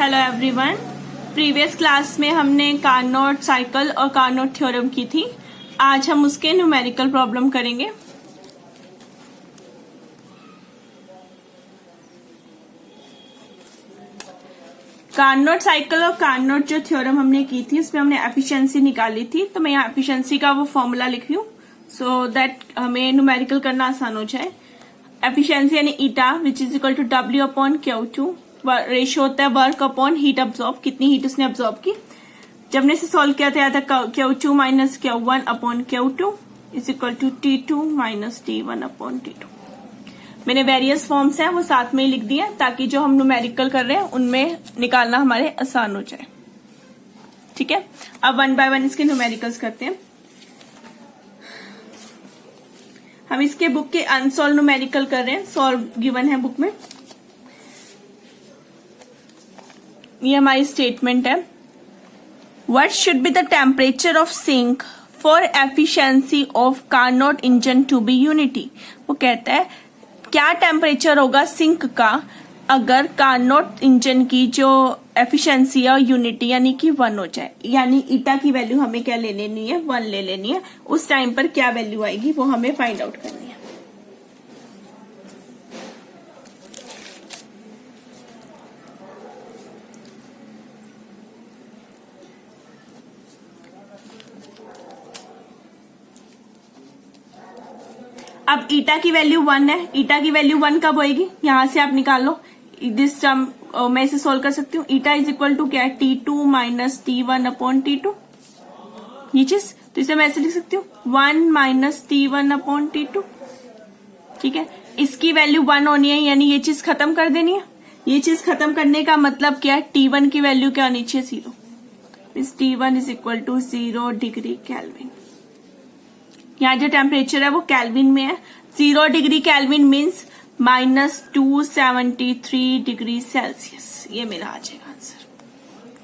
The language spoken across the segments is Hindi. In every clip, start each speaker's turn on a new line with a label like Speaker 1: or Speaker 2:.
Speaker 1: Hello everyone. प्रीवियस क्लास में हमने कार्नोट साइकिल और कार्नोट थ्योरम की थी। आज हम उसके न्यूमेरिकल प्रॉब्लम करेंगे। कार्नोट साइकिल और कार्नोट जो थ्योरम हमने की थी उसमें हमने एफिशिएंसी निकाली थी, तो मैं यहाँ एफिशिएंसी का वो फॉर्मूला लिख रही हूँ सो दैट हमें न्यूमेरिकल करना आसान हो जाए। एफिशिएंसी यानी eta which is equal to W upon Q2, ratio होता है वर्क अपॉन हीट अब्सॉर्ब, कितनी हीट उसने अब्सॉर्ब की। जब हमने इसे सॉल्व किया था Q2 minus Q1 upon Q2 is equal to T2 minus T1 upon T2। मैंने वेरियस फॉर्म्स हैं वो साथ में ही लिख दिए ताकि जो हम न्यूमेरिकल कर रहे हैं उनमें निकालना हमारे आसान हो जाए। ठीक है, अब वन बाय वन इसके न्यूमेरिकल्स करते हैं। हम इसके बुक के अनसॉल्व न्यूमेरिकल कर रहे हैं, सॉल्व गिवन है बुक में। ये हमारी स्टेटमेंट है, what should be the temperature of sink for efficiency of Carnot engine to be unity. वो कहता है क्या टेम्परेचर होगा सिंक का अगर कार्नोट इंजन की जो एफिशिएंसी है यूनिटी यानी कि 1 हो जाए, यानी ईटा की वैल्यू हमें क्या ले लेनी है, 1 ले लेनी है। उस टाइम पर क्या वैल्यू आएगी वो हमें फाइंड आउट करनी है। अब ईटा की वैल्यू 1 है, ईटा की वैल्यू 1 कब होएगी, यहां से आप निकाल लो दिस टर्म। मैं इसे सोल्व कर सकती हूँ। ईटा इज इक्वल टू क्या है, T2 minus T1 upon T2, ये चीज। तो इसे मैं ऐसे लिख सकती हूँ 1 माइनस T1 अपॉन T2। ठीक है, इसकी वैल्यू 1 होनी है यानी ये चीज खत्म कर देनी है। ये चीज खत्म करने का मतलब क्या है, T1 की वैल्यू क्या होनी चाहिए, 0। इस T1 is equal to 0 degree kelvin. यहाँ जो टेम्परेचर है वो केल्विन में है। 0 degree kelvin means -273 degree Celsius. ये मेरा आ जाएगा आंसर।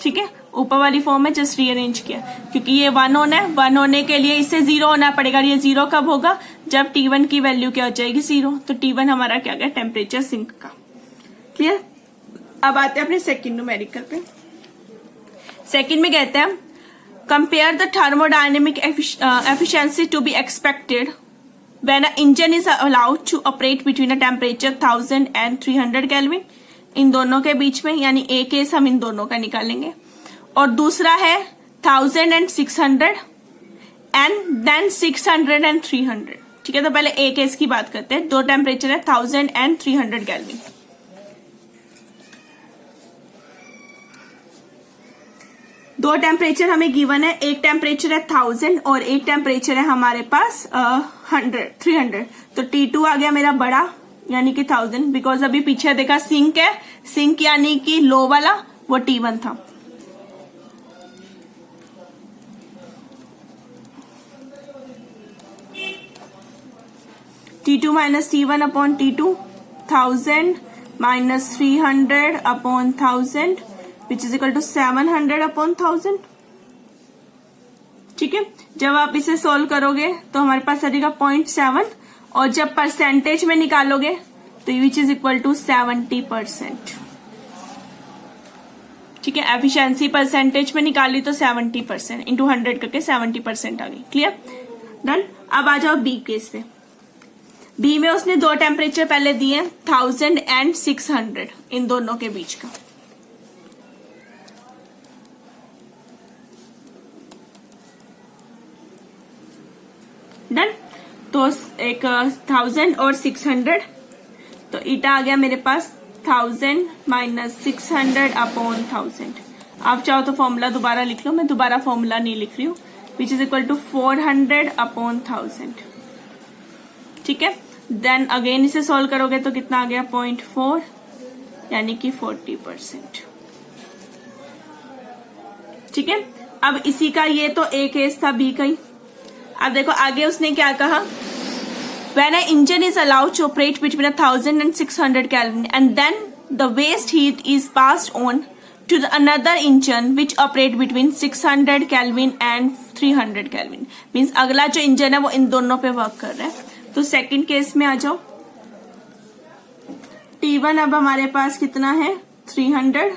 Speaker 1: ठीक है, ऊपर वाली फॉर्म में जस्ट रीअरेंज किया क्योंकि ये 1 होना है। 1 होने के लिए इसे 0 होना पड़ेगा। ये 0 कब होगा, जब T1 की वैल्यू क्या हो जाएगी, 0। तो T1 हमारा क्या गया, टेम्परेचर सिंक का। क्लियर। अब आते हैं अपने सेकेंड न्यूमेरिकल पे। सेकेंड में कहते हैं compare the thermodynamic efficiency to be expected when an engine is allowed to operate between a temperature 1000 and 300 Kelvin। इन दोनों के बीच में, यानी एक केस हम इन दोनों का निकालेंगे और दूसरा है 1000 and 600 and then 600 and 300। ठीक है, तो पहले एक केस की बात करते हैं। दो टेम्परेचर है 1000 and 300 Kelvin। दो टेम्परेचर हमें गिवन है, एक टेम्परेचर है 1000 और एक टेम्परेचर है हमारे पास 300। तो T2 आ गया मेरा बड़ा यानी कि 1000, बिकॉज अभी पीछे देखा सिंक है, सिंक यानी कि लो वाला, वो T1 था। T2 minus T1 upon T2, 1000 minus 300 upon 1000 which is equal to 700 upon 1000। ठीक है, जब आप इसे सोल्व करोगे तो हमारे पास आ जाएगा 0.7 और जब परसेंटेज में निकालोगे तो विच इज इक्वल टू 70%। ठीक है, एफिशिएंसी परसेंटेज में निकाली तो 70% इंटू 100 करके 70% आ गई। Clear, done. अब आ जाओ बी केस पे। बी में उसने दो टेम्परेचर पहले दिए 1000 एंड 600, इन दोनों के बीच का। डन। तो एक 1000 और 600, तो ईटा आ गया मेरे पास 1000 माइनस 600 अपॉन 1000। आप चाहो तो फॉर्मूला दोबारा लिख लो, मैं दोबारा फॉर्मूला नहीं लिख रही हूँ। Which is equal to 400 upon 1000। ठीक है, देन अगेन इसे सॉल्व करोगे तो कितना आ गया, 0.4 यानी कि 40%। ठीक है, अब इसी का ये तो एक केस था बी का ही। अब देखो आगे उसने क्या कहा, when an engine is allowed to operate between 1000 and 600 Kelvin and then the waste heat is passed on to the another engine which operate between 600 Kelvin and 300 Kelvin। Means अगला जो इंजन है वो इन दोनों पे वर्क कर रहा है। तो सेकंड केस में आ जाओ। T1 अब हमारे पास कितना है, 300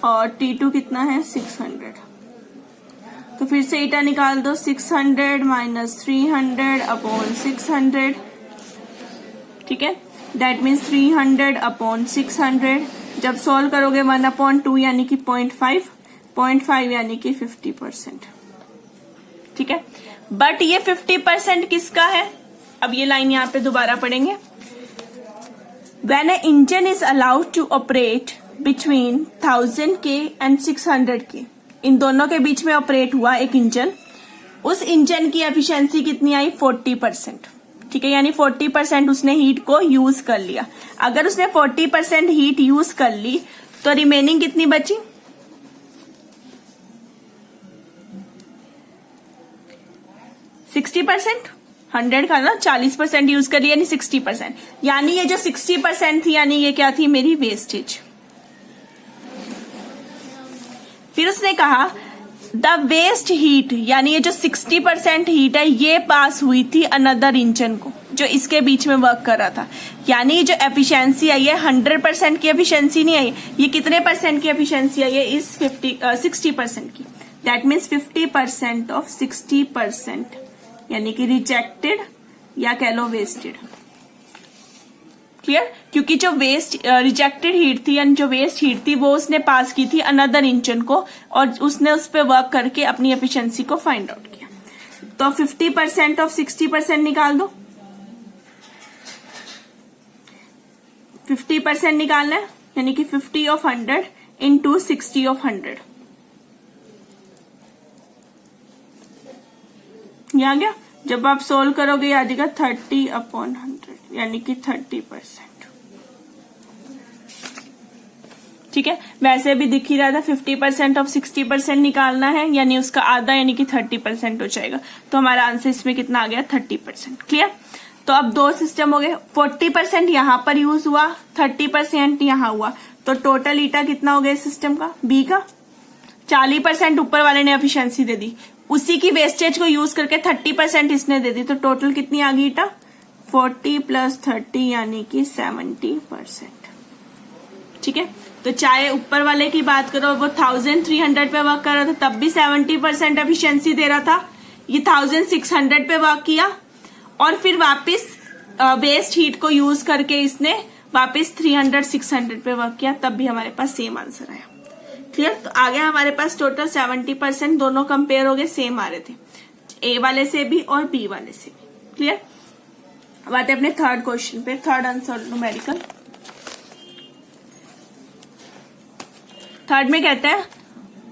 Speaker 1: और T2 कितना है 600। तो फिर से ईटा निकाल दो, 600 माइनस 300 अपॉन 600, ठीक है, दैट मीन्स 300 अपॉन 600। जब सॉल्व करोगे 1/2 यानी कि 0.5 यानी कि 50%, ठीक है। बट ये 50% किसका है, अब ये लाइन यहां पे दोबारा पढ़ेंगे। When an engine is allowed to operate between 1000 K and 600 K, इन दोनों के बीच में ऑपरेट हुआ एक इंजन, उस इंजन की एफिशिएंसी कितनी आई 40%, ठीक है, यानी 40% उसने हीट को यूज कर लिया। अगर उसने 40% हीट यूज कर ली तो रिमेनिंग कितनी बची, 60%, 100 का ना 40% यूज कर लिया यानी 60%, यानी ये जो 60% थी यानी ये क्या थी मेरी वेस्टेज। फिर उसने कहा द वेस्ट हीट, यानी ये जो 60% हीट है ये पास हुई थी अनदर इंजन को जो इसके बीच में वर्क कर रहा था, यानी जो एफिशिएंसी आई है 100% की एफिशिएंसी नहीं आई, ये कितने परसेंट की एफिशिएंसी आई है इस 60% की, दैट मीन्स 50% ऑफ 60%, यानी कि रिजेक्टेड या कह लो वेस्टेड। क्लियर, क्योंकि जो रिजेक्टेड हीट थी यानी जो वेस्ट हीट थी वो उसने पास की थी अनदर इंजन को और उसने उस पर वर्क करके अपनी एफिशिएंसी को फाइंड आउट किया। तो 50% ऑफ 60% निकाल दो, 50% निकालना है यानी कि 50 ऑफ 100 इंटू 60 ऑफ 100, ये आ गया। जब आप सोल्व करोगे ये आ जाएगा 30/100 यानी कि 30%, ठीक है। वैसे भी दिख ही रहा था 50% ऑफ 60% निकालना है यानी उसका आधा यानी कि 30% हो जाएगा, तो हमारा आंसर इसमें कितना आ गया 30%। क्लियर, तो अब दो सिस्टम हो गए, 40% यहां पर यूज हुआ, 30% यहां हुआ, तो टोटल ईटा कितना हो गया सिस्टम का, बी का। 40% ऊपर वाले ने एफिशिएंसी दे दी, उसी की वेस्टेज को यूज करके 30% इसने दे दी, तो टोटल कितनी आ गई ईटा 40 + 30 यानी कि 70%, ठीक है। तो चाहे ऊपर वाले की बात करो वो 1300 पे वर्क कर रहा था तब भी 70% एफिशिएंसी दे रहा था, ये 1600 पे वर्क किया और फिर वापस वेस्ट हीट को यूज करके इसने वापस 300-600 पे वर्क किया, तब भी हमारे पास सेम आंसर आया। क्लियर, तो आ गया हमारे पास टोटल 70%, दोनों कंपेयर हो गए, सेम आ रहे थे ए वाले से भी और बी वाले से भी। क्लियर, अब आते हैं अपने थर्ड क्वेश्चन पे, थर्ड आंसर न्यूमेरिकल। थर्ड में कहते हैं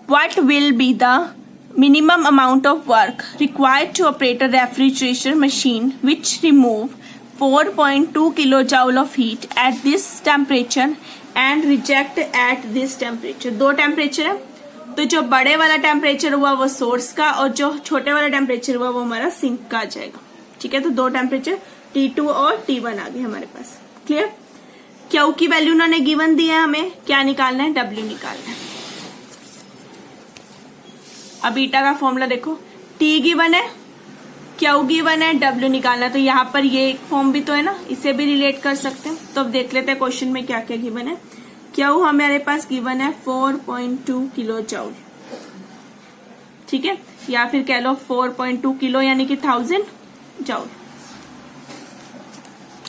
Speaker 1: what will be the minimum amount of work required to operate a refrigeration machine which remove 4.2 kilojoule of heat at this temperature and reject at this temperature. दो टेम्परेचर है, तो जो बड़े वाला टेम्परेचर हुआ वो सोर्स का और जो छोटे वाला टेम्परेचर हुआ वो हमारा सिंक का आ जाएगा, ठीक है। तो दो टेम्परेचर T2 और T1 आ गए हमारे पास। क्लियर, क्यू की वैल्यू उन्होंने गिवन दी है, हमें क्या निकालना है, W निकालना है। अब ईटा का फॉर्मूला देखो, T गिवन है, क्यू गिवन है, W निकालना है, तो यहाँ पर ये एक फॉर्म भी तो है ना, इसे भी रिलेट कर सकते हैं। तो अब देख लेते हैं क्वेश्चन में क्या क्या गिवन है। क्यू हमारे पास गिवन है 4.2 किलो जूल, ठीक है, या फिर कह लो 4.2 किलो यानी कि 1000 जूल।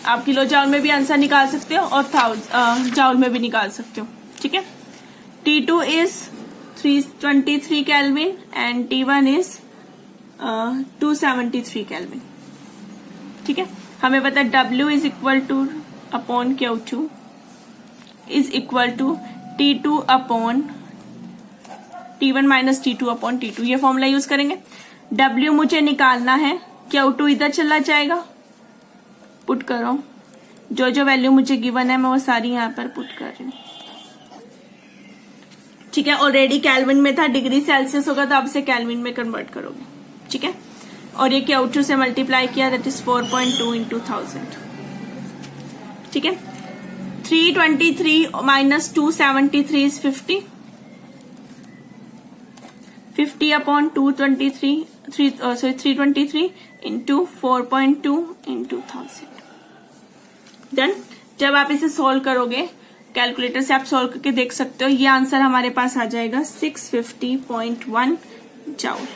Speaker 1: आप किलो जूल में भी आंसर निकाल सकते हो और जूल में भी निकाल सकते हो, ठीक है। T2 is 323 kelvin and T1 is 273 kelvin, ठीक है। हमें पता W is equal to upon Q2 is equal to T2 upon T1 minus T2 upon T2, ये फॉर्मूला यूज करेंगे। W मुझे निकालना है, Q2 इधर चला जाएगा, पुट करो, जो जो वैल्यू मुझे गिवन है मैं वो सारी यहाँ पर पुट कर रही हूँ, ठीक है। ऑलरेडी केल्विन में था, डिग्री सेल्सियस होगा तो आप इसे केल्विन में कन्वर्ट करोगे, ठीक है। और ये Q2 से मल्टीप्लाई किया, दैट इज 4.2 इंटू 1000, ठीक है। 323 minus 273 is 50, 50 upon 323 into 4.2 into 1000। Then जब आप इसे सॉल्व करोगे कैलकुलेटर से आप सॉल्व करके देख सकते हो। ये आंसर हमारे पास आ जाएगा 650.1 जाउल।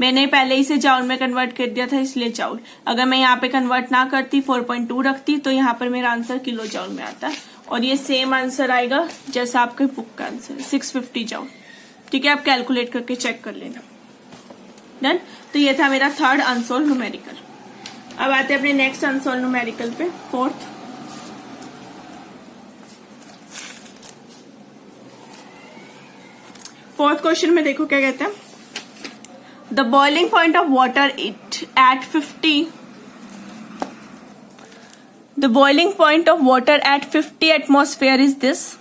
Speaker 1: मैंने पहले इसे जाउल में कन्वर्ट कर दिया था, इसलिए जाउल। अगर मैं यहाँ पे कन्वर्ट ना करती 4.2 रखती तो यहाँ पर मेरा आंसर किलो जाउल में आता, और ये सेम आंसर आएगा जैसा आपके बुक का आंसर 650 जाउल। ठीक है, आप कैलकुलेट करके चेक कर लेना। डन। तो ये था मेरा थर्ड अनसोल्व न्यूमेरिकल। अब आते हैं अपने नेक्स्ट अनसोल्व न्यूमेरिकल पे, फोर्थ। फोर्थ क्वेश्चन में देखो क्या कहते हैं। The boiling point of water it at 50 The boiling point of water at 50 atmosphere is this.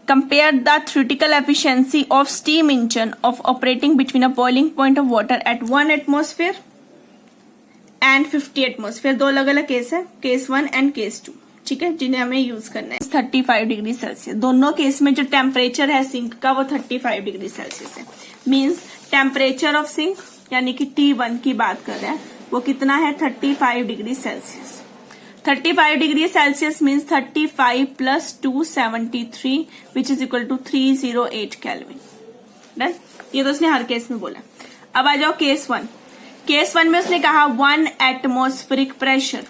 Speaker 1: Compare the theoretical efficiency of steam engine of operating between a boiling point of water at 1 atmosphere and 50 atmosphere. दो अलग अलग केस है, केस 1 एंड केस 2, ठीक है, जिन्हें हमें यूज करना है। 35 डिग्री सेल्सियस। दोनों केस में जो टेम्परेचर है सिंक का वो 35 डिग्री सेल्सियस है। मीन्स टेम्परेचर ऑफ सिंक यानी कि T1 की बात कर रहे हैं, वो कितना है 35 degree Celsius. 35 degree Celsius means 35 plus 273 which is equal to 308 kelvin. Done. ये तो उसने हर केस में बोला। अब आ जाओ केस 1। केस 1 में उसने कहा 1 एटमॉस्फेरिक प्रेशर।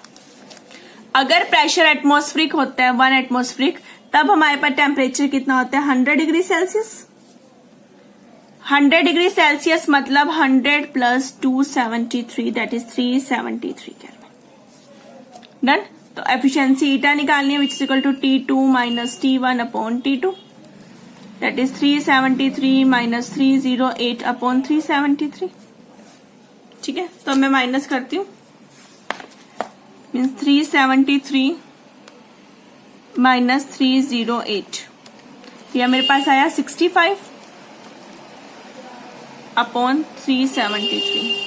Speaker 1: अगर प्रेशर एटमॉस्फेरिक होता है 1 एटमॉस्फेरिक, तब हमारे पास टेम्परेचर कितना होता है 100 डिग्री सेल्सियस। 100 डिग्री सेल्सियस मतलब 100 plus 273 that is 373 kelvin. Done. तो एफिशिएंसी ईटा निकालनी है which is equal to T2 minus T1 upon T2 that is 373 minus 308 upon 373। ठीक है, तो मैं माइनस करती हूँ, मीन्स 373 माइनस 308, यह मेरे पास आया 65 अपॉन 373।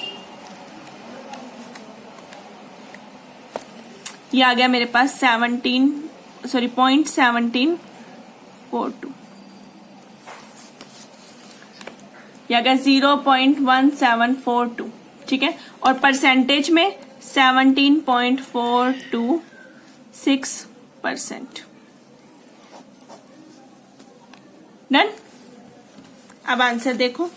Speaker 1: ये आ गया मेरे पास 0.1742। ये आ गया 0.1742। ठीक है, और परसेंटेज में 17.426%। डन। अब आंसर देखो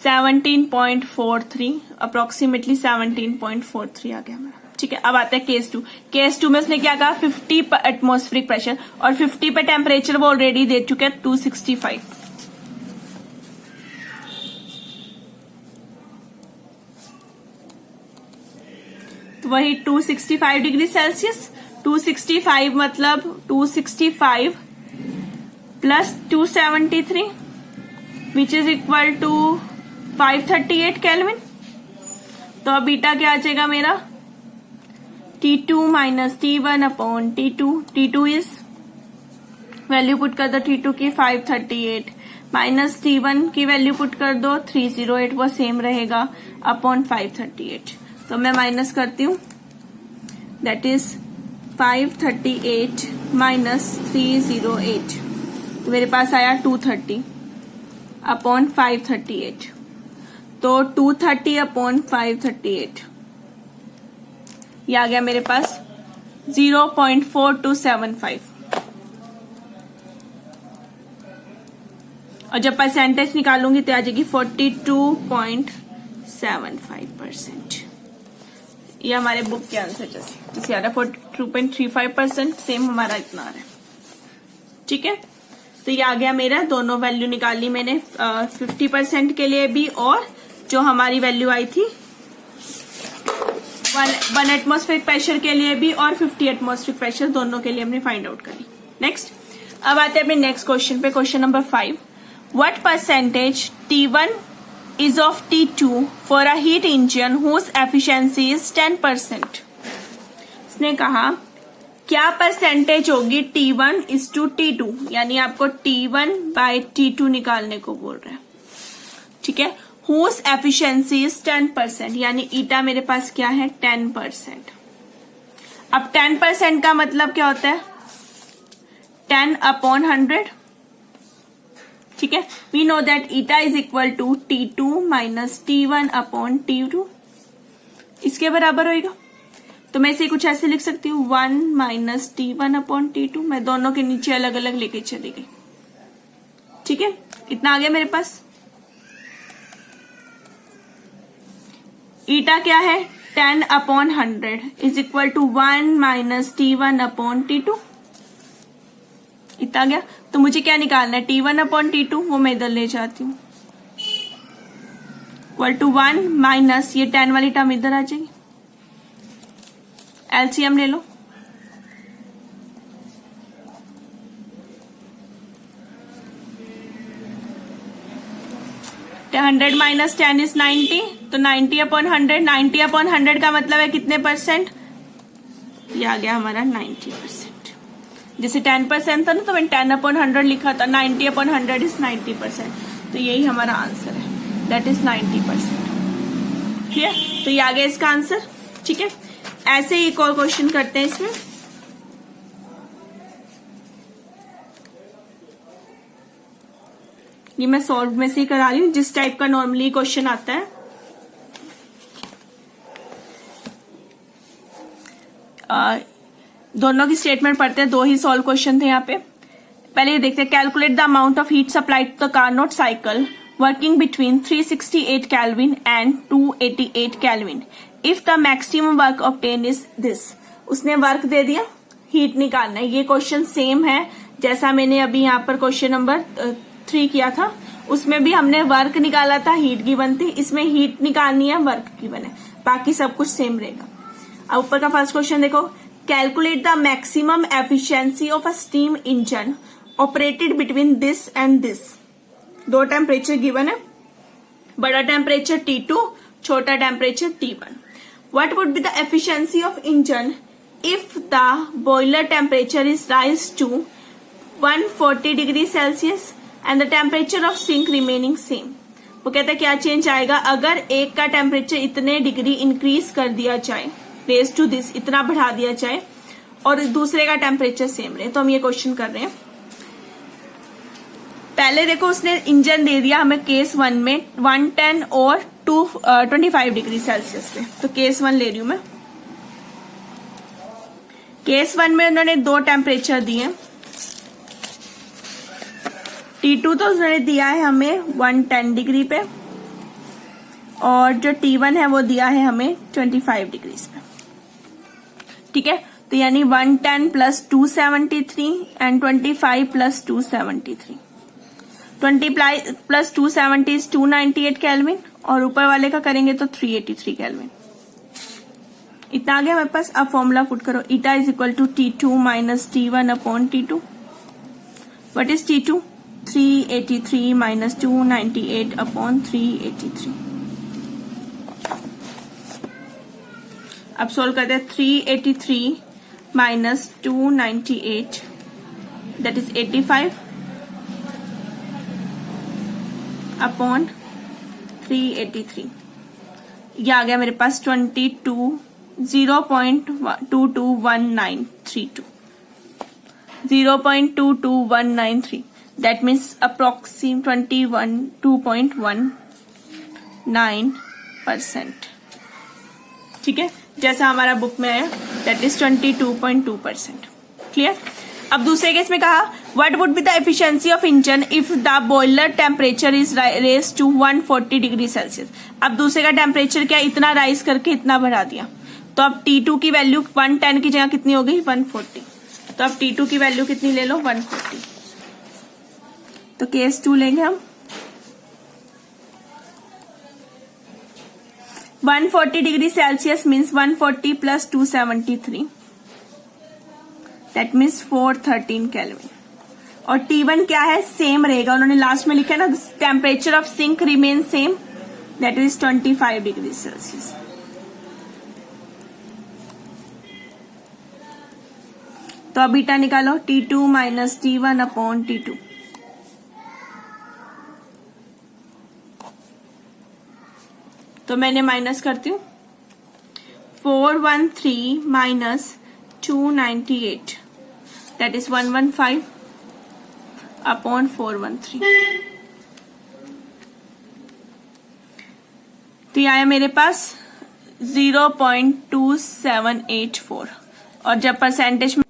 Speaker 1: 17.43, अप्रोक्सीमेटली 17.43 आ गया मेरा। ठीक है, अब आता है केस 2। केस 2 में उसने क्या कहा 50 पर एटमॉस्फेरिक प्रेशर, और 50 पे टेम्परेचर वो ऑलरेडी दे चुके हैं 265। तो वही 265 डिग्री सेल्सियस। 265 मतलब 265 plus 273 which is equal to 538 kelvin. तो अब बीटा क्या आ जाएगा मेरा T2 minus T1 upon T2। T2 is value put कर दो T2 की 538 माइनस T1 की वैल्यू पुट कर दो 308, वो सेम रहेगा अपॉन 538। तो मैं माइनस करती हूँ, दैट इज 538 माइनस 308, तो मेरे पास आया 230 अपॉन 538। तो 230 अपॉन 538 ये आ गया मेरे पास 0.4275, और जब परसेंटेज निकालूंगी तो आ जाएगी 42.75%। ये हमारे बुक के आंसर जैसे आ रहा है 42.35%, सेम हमारा इतना आ रहा है। ठीक है, तो ये आ गया मेरा, दोनों वैल्यू निकाली मैंने 50% के लिए भी, और जो हमारी वैल्यू आई थी 1 एटमॉस्फेरिक प्रेशर के लिए भी, और 50 एटमॉस्फेरिक प्रेशर दोनों के लिए हमने फाइंड आउट करी। नेक्स्ट, अब आते हैं अपने नेक्स्ट क्वेश्चन पे, question number 5। What percentage T1 is of T2 for a heat engine whose efficiency is 10%। इसने कहा क्या परसेंटेज होगी T1 is to T2, यानी आपको T1 by T2 निकालने को बोल रहे हैं। ठीक है, whose efficiency is 10%, यानी ईटा मेरे पास क्या है 10%। अब 10% का मतलब क्या होता है 10 अपॉन 100। ठीक है, we know that eta is equal to T2 minus T1 upon T2, इसके बराबर होगा। तो मैं इसे कुछ ऐसे लिख सकती हूँ 1 माइनस T1 अपॉन T2। मैं दोनों के नीचे अलग अलग लेके चली गई। ठीक है, इतना आ गया मेरे पास। ईटा क्या है 10 upon 100 is equal to 1 minus T1 upon T2। इतना आ गया। तो मुझे क्या निकालना है T1 अपॉन T2, वो मैं इधर ले जाती हूँ, इक्वल टू 1 माइनस ये 10 वाली टर्म इधर आ जाएगी। एलसीएम ले लो। तो 100 माइनस 10 इज 90, तो 90 अपॉन 100, 90 अपॉन 100 का मतलब है कितने परसेंट? ये आ गया हमारा 90%। जैसे 10% था ना, तो मैंने 10 अपॉन 100 लिखा था, 90 अपॉन 100 इज 90%। तो यही हमारा आंसर है, दैट इज 90%। ठीक है, तो ये आ गया इसका आंसर। ठीक है, ऐसे ही एक और क्वेश्चन करते हैं इसमें। ये मैं सॉल्व में से ही करा रही हूँ, जिस टाइप का नॉर्मली क्वेश्चन आता है। दोनों की स्टेटमेंट पढ़ते हैं, दो ही सॉल्व क्वेश्चन थे यहाँ पे। पहले ये देखते हैं, calculate the amount of heat supplied to the Carnot cycle working between 368 kelvin and 288 kelvin if the maximum work obtain is this. उसने वर्क दे दिया, हीट निकालना है। ये क्वेश्चन सेम है जैसा मैंने अभी यहाँ पर क्वेश्चन नंबर 3 किया था, उसमें भी हमने वर्क निकाला था, हीट गिवन थी। इसमें हीट निकालनी है, वर्क गिवन है, बाकी सब कुछ सेम रहेगा। अब ऊपर का फर्स्ट क्वेश्चन देखो, calculate the maximum efficiency of a steam engine operated between this and this. दो टेम्परेचर गिवन है, बड़ा टेम्परेचर T2, छोटा temperature T1। What would be the efficiency of engine if the boiler temperature is raise to 140 degree Celsius and the temperature of sink remaining same. वो कहता है क्या चेंज आएगा अगर एक का टेम्परेचर इतने डिग्री इंक्रीज कर दिया जाए, रेज टू दिस इतना बढ़ा दिया जाए, और दूसरे का टेम्परेचर सेम रहे। तो हम ये क्वेश्चन कर रहे हैं। पहले देखो, उसने इंजन दे दिया हमें केस 1 में 110 और 25 डिग्री सेल्सियस पे। तो केस 1 ले रही हूं मैं। केस 1 में उन्होंने दो टेम्परेचर दिए। T2 तो उन्होंने दिया है हमें 110 डिग्री पे, और जो T1 है वो दिया है हमें 25 डिग्री पे। ठीक है, तो यानी 110 plus 273 and 25 plus 273। 20 plus 270 is 298 kelvin, और ऊपर वाले का करेंगे तो 383 केल्विन। इतना आ गया हमारे पास। अब फॉर्मूला पुट करो, eta is equal to T2 minus T1 upon T2। What is T2? 383 minus 298 upon 383। अब सोल्व करते हैं। 383 माइनस 298 दैट इज 85 अपॉन 383। ये आ गया मेरे पास 0.221932 0.221932। That means अप्रोक्सीम 2.19%। ठीक है, जैसा हमारा बुक में है, दैट इज 22.2%। क्लियर। अब दूसरे केस में कहा, what would be the efficiency of engine if the boiler temperature is raise to 140 degree Celsius. अब दूसरे का टेम्परेचर क्या, इतना राइज करके इतना बढ़ा दिया, तो अब T2 की वैल्यू 110 की जगह कितनी हो गई? 140। तो अब T2 की वैल्यू कितनी ले लो? 140। तो केस 2 लेंगे हम। 140 degree Celsius means 140 plus 273, that means 413 kelvin. और T1 क्या है? सेम रहेगा, उन्होंने लास्ट में लिखा है ना, temperature of sink remain same, that is 25 degree Celsius. तो अब बीटा निकालो, T2 minus T1 upon T2। तो मैंने माइनस करती हूँ, 413 माइनस 298 दैट इज 115 अपॉन 413। तो ये आया मेरे पास 0.2784 और जब परसेंटेज में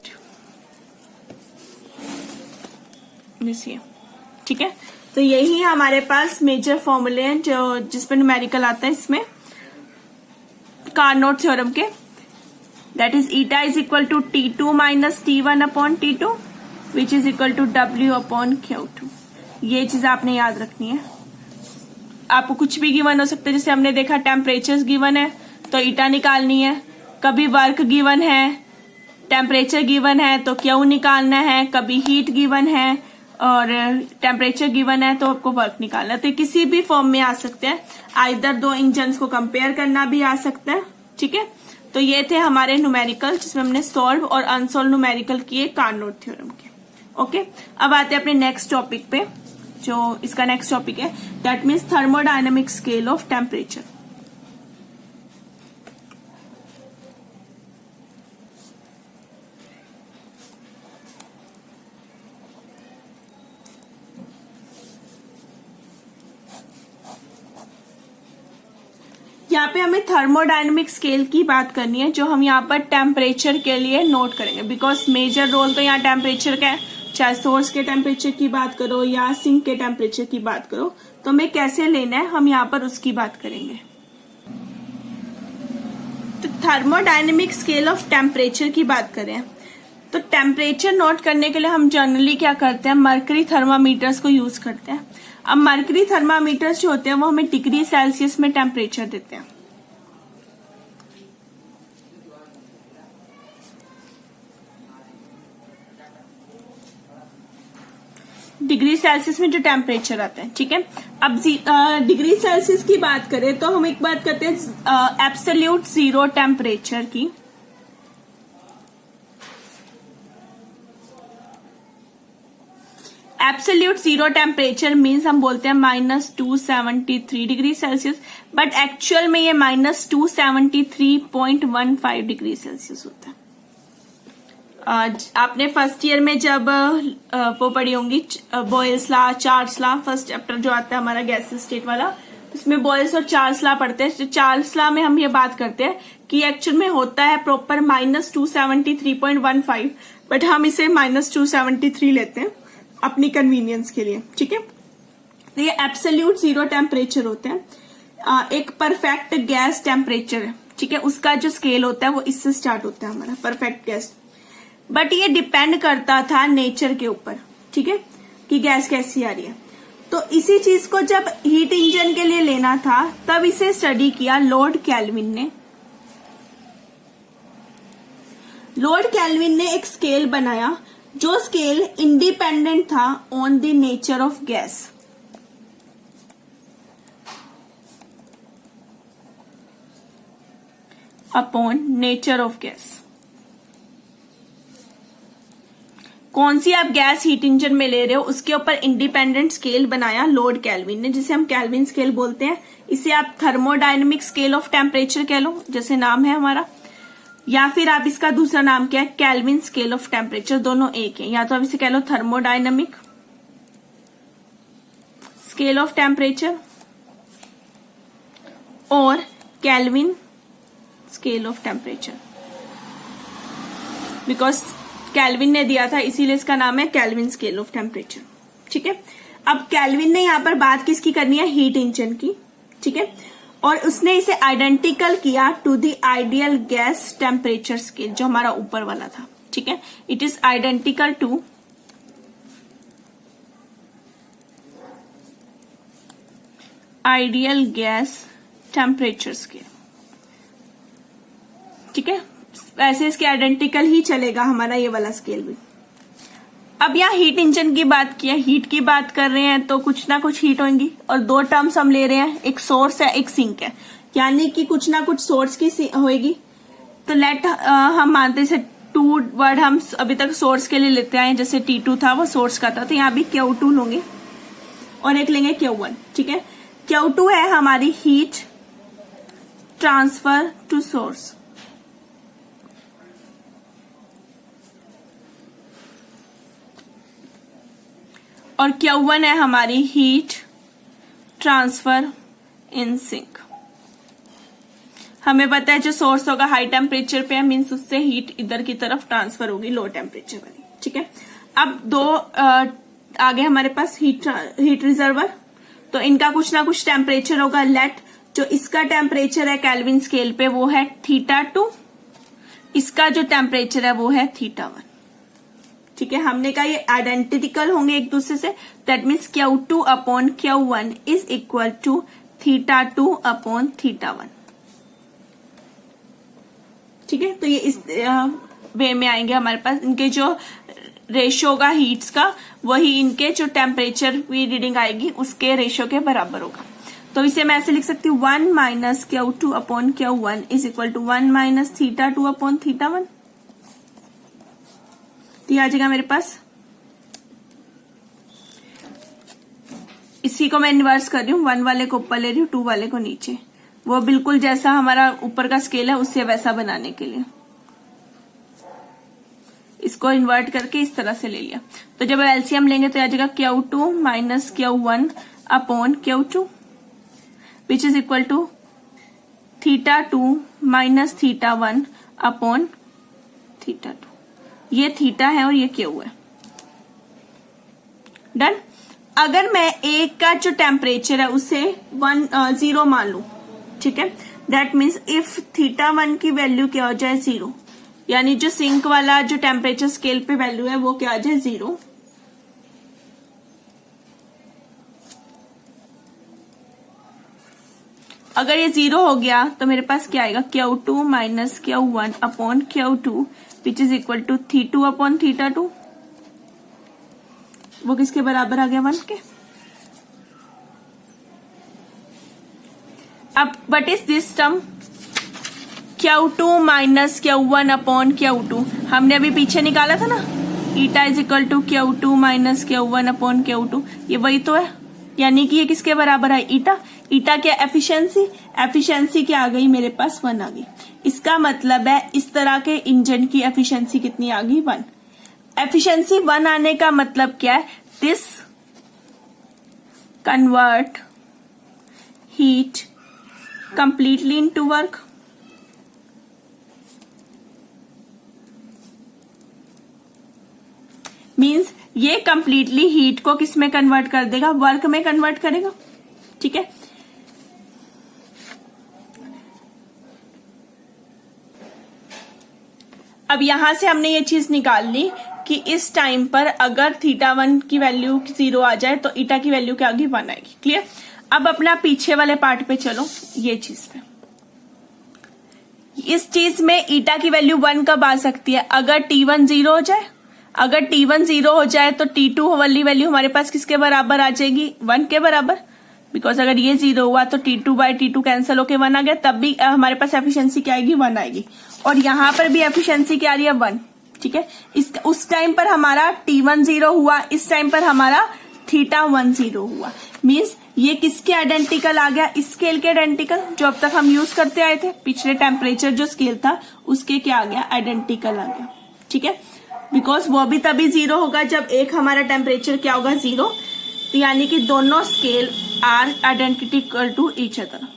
Speaker 1: ठीक है। तो यही हमारे पास मेजर फॉर्मूले हैं जो जिसमें न्यूमेरिकल आता है इसमें कार्नोट थ्योरम के, that is eta is equal to T2 minus T1 upon T2 which is equal to W upon Q2। ये चीज आपने याद रखनी है। आपको कुछ भी गिवन हो सकता है, जैसे हमने देखा टेम्परेचर गिवन है तो ईटा निकालनी है, कभी वर्क गिवन है, टेम्परेचर गिवन है तो क्यू निकालना है, कभी हीट गिवन है और टेम्परेचर गिवन है तो आपको वर्क निकालना है। तो किसी भी फॉर्म में आ सकते हैं, आइदर दो इंजन्स को कंपेयर करना भी आ सकता है। ठीक है, तो ये थे हमारे न्यूमेरिकल जिसमें हमने सॉल्व और अनसॉल्व न्यूमेरिकल किए कार्नोट थ्योरम के। ओके, अब आते हैं अपने नेक्स्ट टॉपिक पे, जो इसका नेक्स्ट टॉपिक है that means thermodynamic scale of temperature. यहाँ पे हमें थर्मोडायनेमिक स्केल की बात करनी है जो हम यहाँ पर टेम्परेचर के लिए नोट करेंगे, बिकॉज मेजर रोल तो यहाँ टेम्परेचर का है, चाहे सोर्स के टेम्परेचर की बात करो या सिंक के टेम्परेचर की बात करो, तो हमें कैसे लेना है हम यहाँ पर उसकी बात करेंगे। तो थर्मोडायनेमिक स्केल ऑफ टेम्परेचर की बात करें तो टेम्परेचर नोट करने के लिए हम जनरली क्या करते हैं, मर्करी थर्मामीटर्स को यूज करते हैं। अब मर्करी थर्मामीटर्स जो होते हैं वो हमें डिग्री सेल्सियस में टेम्परेचर देते हैं। डिग्री सेल्सियस में जो टेम्परेचर आता है, ठीक है। अब डिग्री सेल्सियस की बात करें तो हम एक बात करते हैं एब्सोल्यूट जीरो टेम्परेचर की। एब्सोल्यूट जीरो टेम्परेचर मीन्स हम बोलते हैं -273 डिग्री सेल्सियस, बट एक्चुअल में ये -273.15 डिग्री सेल्सियस होता है। आपने फर्स्ट ईयर में जब वो पढ़ी होंगी Boyle's law, Charles law, first chapter जो आता है हमारा गैस स्टेट वाला, उसमें बॉयल्स और चार्ल्स लॉ पढ़ते हैं। तो चार्ल्स लॉ में हम ये बात करते हैं कि एक्चुअल में होता है प्रॉपर -273.15, बट हम इसे -273 लेते हैं अपनी कन्वीनियंस के लिए। ठीक है, तो ये एब्सोल्यूट जीरो टेम्परेचर होते हैं। एक परफेक्ट गैस टेम्परेचर है, ठीक है, उसका जो स्केल होता है वो इससे स्टार्ट होता है हमारा परफेक्ट गैस, बट ये डिपेंड करता था नेचर के ऊपर, ठीक है, कि गैस कैसी आ रही है। तो इसी चीज को जब हीट इंजन के लिए लेना था तब इसे स्टडी किया लॉर्ड केल्विन ने। लॉर्ड केल्विन ने एक स्केल बनाया जो स्केल इंडिपेंडेंट था on the nature of gas. Upon nature of gas. कौन सी आप गैस हीट इंजन में ले रहे हो उसके ऊपर इंडिपेंडेंट स्केल बनाया लॉर्ड केल्विन ने, जिसे हम केल्विन स्केल बोलते हैं। इसे आप थर्मोडायनेमिक स्केल ऑफ टेम्परेचर कह लो, जैसे नाम है हमारा, या फिर आप इसका दूसरा नाम क्या है, केल्विन स्केल ऑफ टेम्परेचर, दोनों एक है। या तो आप इसे कह लो थर्मोडायनेमिक स्केल ऑफ टेम्परेचर और kelvin scale of temperature, because kelvin ने दिया था इसीलिए इसका नाम है केल्विन स्केल ऑफ टेम्परेचर। ठीक है, अब केल्विन ने यहां पर बात किसकी करनी है, हीट इंजन की। ठीक है, और उसने इसे आइडेंटिकल किया to the ideal gas temperature scale जो हमारा ऊपर वाला था। ठीक है, it is identical to ideal gas temperature scale. ठीक है, वैसे इसके आइडेंटिकल ही चलेगा हमारा ये वाला स्केल भी। अब यहाँ हीट इंजन की बात की है, हीट की बात कर रहे हैं तो कुछ ना कुछ हीट होंगी, और दो टर्म्स हम ले रहे हैं, एक सोर्स है एक सिंक है, यानी कि कुछ ना कुछ सोर्स की होएगी। तो लेट हम मानते हैं 2 वर्ड हम अभी तक सोर्स के लिए लेते आए, जैसे T2 था वो सोर्स का था, तो यहाँ भी Q2 लेंगे और एक लेंगे Q1। ठीक है, Q2 है हमारी हीट ट्रांसफर टू सोर्स, और Q1 है हमारी हीट ट्रांसफर इन सिंक। हमें पता है जो सोर्स होगा हाई टेम्परेचर पे है, मीन्स उससे हीट इधर की तरफ ट्रांसफर होगी लो टेम्परेचर वाली, ठीक है। अब दो आगे हमारे पास हीट रिजर्वर, तो इनका कुछ ना कुछ टेम्परेचर होगा। लेट जो इसका टेम्परेचर है केल्विन स्केल पे वो है θ2, इसका जो टेम्परेचर है वो है θ1, ठीक है। हमने कहा ये आइडेंटिकल होंगे एक दूसरे से, that means Q2 upon Q1 is equal to θ2 upon θ1, ठीक है। तो ये इस वे में आएंगे हमारे पास, इनके जो रेशियो होगा हीट्स का वही इनके जो टेम्परेचर की रीडिंग आएगी उसके रेशियो के बराबर होगा। तो इसे मैं ऐसे लिख सकती हूँ 1 minus Q2 upon Q1 is equal to 1 minus θ2 upon θ1। तो ये आ जाएगा मेरे पास, इसी को मैं इन्वर्स कर रही हूँ, 1 वाले को ऊपर ले रही हूँ, 2 वाले को नीचे, वो बिल्कुल जैसा हमारा ऊपर का स्केल है उससे वैसा बनाने के लिए इसको इन्वर्ट करके इस तरह से ले लिया। तो जब एलसीएम लेंगे तो आ जाएगा Q2 minus Q1 upon Q2 which is equal to θ2 minus θ1 upon θ2। ये थीटा है और ये Q है। डन। अगर मैं एक का जो टेम्परेचर है उसे 0 मान लू, ठीक है, दैट मीन्स इफ θ1 की वैल्यू क्या हो जाए 0, यानी जो सिंक वाला जो टेम्परेचर स्केल पे वैल्यू है वो क्या आ जाए 0, अगर ये 0 हो गया तो मेरे पास क्या आएगा Q2 minus Q1 upon Q2 which is equal to θ2 upon θ2। वो किसके बराबर आ गया 1 के। अब what is this term Q2 minus Q1 upon Q2, हमने अभी पीछे निकाला था ना, eta is equal to Q2 minus Q1 upon Q2, ये वही तो है, यानी कि ये किसके बराबर है ईटा। ईटा क्या एफिशिएंसी क्या आ गई मेरे पास 1 आ गई। इसका मतलब है इस तरह के इंजन की एफिशिएंसी कितनी आ गई 1। एफिशिएंसी 1 आने का मतलब क्या है, this convert heat completely into work. Means ये कंप्लीटली हीट को किस में कन्वर्ट कर देगा, वर्क में कन्वर्ट करेगा, ठीक है। अब यहां से हमने ये चीज निकाल ली कि इस टाइम पर अगर θ1 की वैल्यू 0 आ जाए तो ईटा की वैल्यू क्या आएगी 1 आएगी। क्लियर। अब अपना पीछे वाले पार्ट पे चलो, ये चीज पे, इस चीज में ईटा की वैल्यू 1 कब आ सकती है, अगर T1 0 हो जाए। अगर T1 0 हो जाए तो T2 वाली वैल्यू हमारे पास किसके बराबर आ जाएगी 1 के बराबर, बिकॉज अगर ये 0 हुआ तो T2 बाय T2 कैंसिल होके 1 आ गया, तब भी हमारे पास एफिशिएंसी क्या आएगी 1 आएगी। और यहां पर भी एफिशिएंसी क्या आ रही है 1, ठीक है। उस टाइम पर हमारा T1 0 हुआ, इस टाइम पर हमारा θ1 0 हुआ, मीन्स ये किसके आइडेंटिकल आ गया, इस स्केल के आइडेंटिकल जो अब तक हम यूज करते आए थे, पिछले टेम्परेचर जो स्केल था उसके क्या आ गया आइडेंटिकल आ गया, ठीक है। बिकॉज वो भी तभी 0 होगा जब एक हमारा टेम्परेचर क्या होगा 0, यानी कि दोनों scale are identical to each other.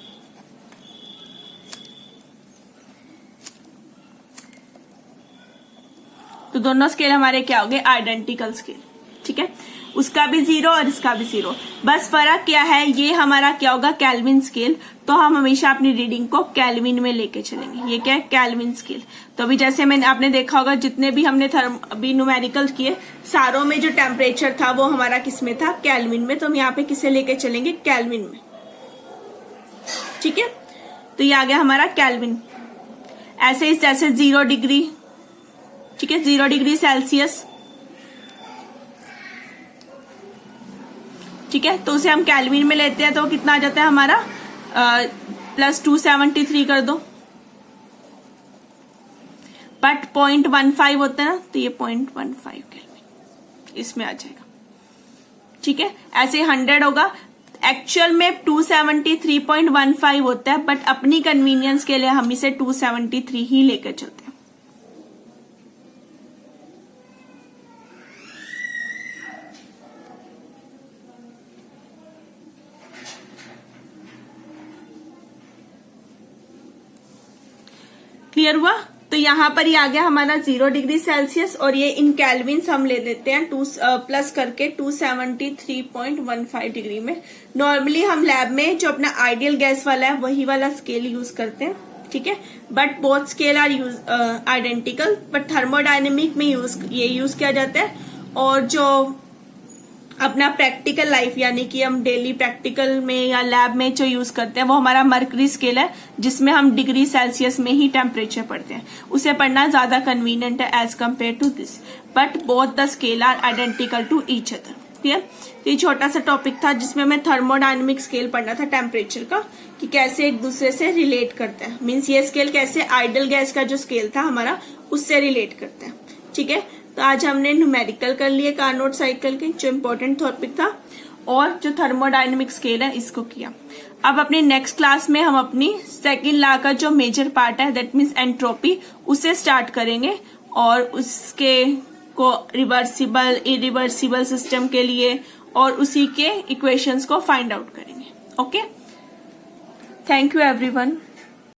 Speaker 1: तो दोनों स्केल हमारे क्या हो गए आइडेंटिकल स्केल, ठीक है। उसका भी 0 और इसका भी 0, बस फर्क क्या है, ये हमारा क्या होगा केल्विन स्केल, तो हम हमेशा अपनी रीडिंग को केल्विन में लेके चलेंगे। ये क्या है केल्विन स्केल। तो अभी जैसे मैंने आपने देखा होगा जितने भी हमने अभी न्यूमेरिकल किए सारों में जो टेम्परेचर था वो हमारा किस में था केल्विन में, तो हम यहाँ पे किसे लेके चलेंगे केल्विन में, ठीक है। तो ये आ गया हमारा केल्विन। ऐसे ही जैसे 0 डिग्री, ठीक है, 0 डिग्री सेल्सियस, ठीक है, तो उसे हम केल्विन में लेते हैं तो कितना आ जाता है हमारा +273 कर दो, बट 0.15 होता है ना, तो ये 0.15 केल्विन इसमें आ जाएगा, ठीक है। ऐसे 100 होगा, एक्चुअल में 273.15 होता है, बट अपनी कन्वीनियंस के लिए हम इसे 273 ही लेकर चलते हैं। क्लियर हुआ? तो यहाँ पर ही आ गया हमारा 0 डिग्री सेल्सियस और ये इन कैल्विन्स हम ले लेते हैं 2 प्लस करके 273.15 डिग्री में। नॉर्मली हम लैब में जो अपना आइडियल गैस वाला है वही वाला स्केल यूज करते हैं, ठीक है, but both scale are identical, but thermodynamic में यूज किया जाता है। और जो अपना प्रैक्टिकल लाइफ यानी कि हम डेली प्रैक्टिकल में या लैब में जो यूज करते हैं वो हमारा मर्करी स्केल है, जिसमें हम डिग्री सेल्सियस में ही टेम्परेचर पढ़ते हैं। उसे पढ़ना ज्यादा कन्वीनियंट है as compare to this, but both the scale are identical to each other. Clear? ये छोटा सा टॉपिक था जिसमें मैं थर्मोडायनेमिक स्केल पढ़ना था टेम्परेचर का, कि कैसे एक दूसरे से रिलेट करता है। मीन्स ये स्केल कैसे आइडियल गैस का जो स्केल था हमारा उससे रिलेट करता है, ठीक है। तो आज हमने न्यूमेरिकल कर लिए कार्नोट साइकिल के, जो इम्पोर्टेंट टॉपिक था, और जो थर्मोडायनेमिक स्केल है इसको किया। अब अपने नेक्स्ट क्लास में हम अपनी सेकंड लॉ का जो मेजर पार्ट है दैट मीन्स एंट्रोपी, उसे स्टार्ट करेंगे और उसके को रिवर्सिबल इरिवर्सिबल सिस्टम के लिए और उसी के इक्वेशंस को फाइंड आउट करेंगे। Okay, thank you everyone.